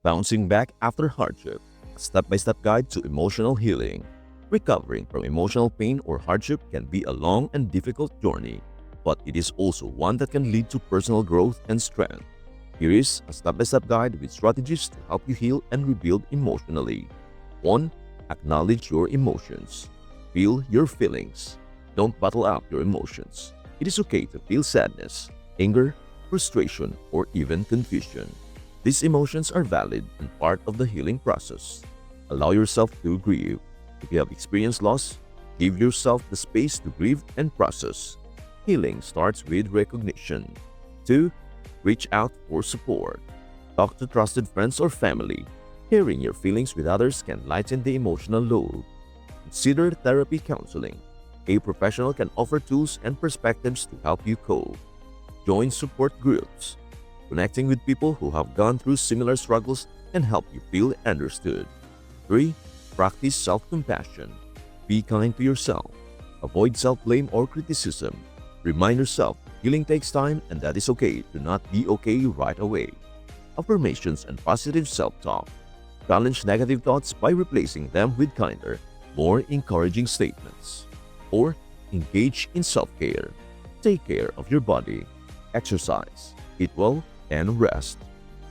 Bouncing back after hardship, a step-by-step guide to emotional healing. Recovering from emotional pain or hardship can be a long and difficult journey, but it is also one that can lead to personal growth and strength. Here is a step-by-step guide with strategies to help you heal and rebuild emotionally. 1. Acknowledge your emotions. Feel your feelings. Don't bottle up your emotions. It is okay to feel sadness, anger, frustration, or even confusion. These emotions are valid and part of the healing process. Allow yourself to grieve. If you have experienced loss, give yourself the space to grieve and process. Healing starts with recognition. 2. Reach out for support. Talk to trusted friends or family. Sharing your feelings with others can lighten the emotional load. Consider therapy counseling. A professional can offer tools and perspectives to help you cope. Join support groups. Connecting with people who have gone through similar struggles can help you feel understood. 3. Practice self-compassion. Be kind to yourself. Avoid self-blame or criticism. Remind yourself healing takes time and that it's okay to not be okay right away. Affirmations and positive self-talk. Challenge negative thoughts by replacing them with kinder, more encouraging statements. 4. Engage in self-care. Take care of your body. Exercise, eat well, and rest.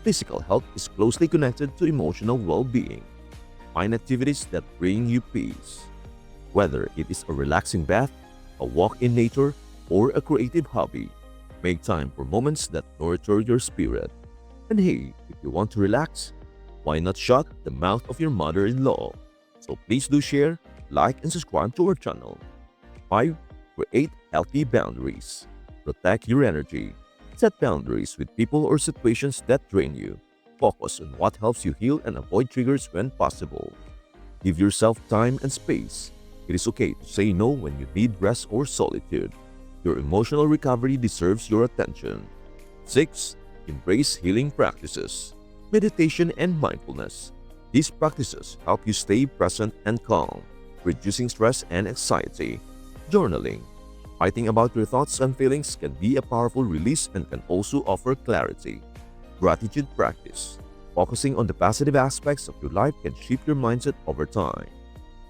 Physical health is closely connected to emotional well-being. Find activities that bring you peace. Whether it is a relaxing bath, a walk in nature, or a creative hobby, make time for moments that nurture your spirit. And hey, if you want to relax, why not shut the mouth of your mother-in-law? So please do share, like, and subscribe to our channel. 5. Create healthy boundaries. Protect your energy. Set boundaries with people or situations that drain you. Focus on what helps you heal and avoid triggers when possible. Give yourself time and space. It is okay to say no when you need rest or solitude. Your emotional recovery deserves your attention. 6. Embrace healing practices. Meditation and mindfulness. These practices help you stay present and calm, reducing stress and anxiety. Journaling. Writing about your thoughts and feelings can be a powerful release and can also offer clarity. Gratitude practice. Focusing on the positive aspects of your life can shape your mindset over time.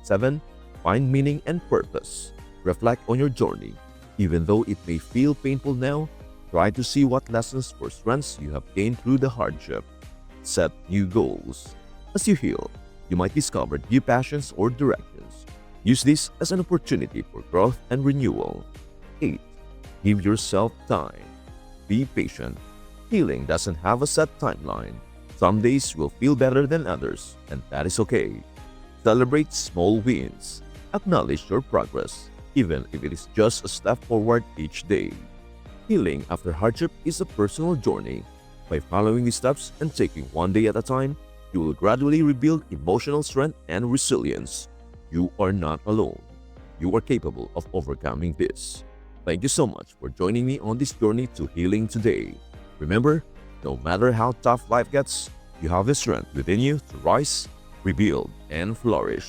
7. Find meaning and purpose. Reflect on your journey. Even though it may feel painful now, try to see what lessons or strengths you have gained through the hardship. Set new goals. As you heal, you might discover new passions or directions. Use this as an opportunity for growth and renewal. 8. Give yourself time. Be patient. Healing doesn't have a set timeline. Some days will feel better than others, and that is okay. Celebrate small wins. Acknowledge your progress, even if it is just a step forward each day. Healing after hardship is a personal journey. By following these steps and taking one day at a time, you will gradually rebuild emotional strength and resilience. You are not alone. You are capable of overcoming this. Thank you so much for joining me on this journey to healing today. Remember, no matter how tough life gets, you have the strength within you to rise, rebuild, and flourish.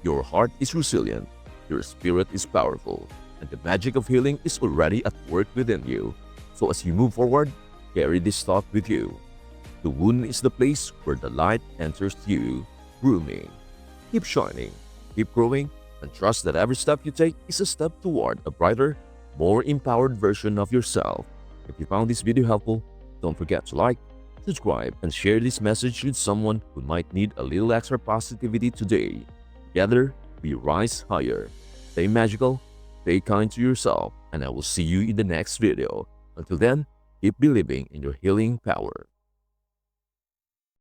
Your heart is resilient, your spirit is powerful, and the magic of healing is already at work within you. So as you move forward, carry this thought with you. The wound is the place where the light enters you. Rumi. Keep shining, keep growing, and trust that every step you take is a step toward a brighter, more empowered version of yourself. If you found this video helpful, don't forget to like, subscribe, and share this message with someone who might need a little extra positivity today. Together, we rise higher. Stay magical, stay kind to yourself, and I will see you in the next video. Until then, keep believing in your healing power.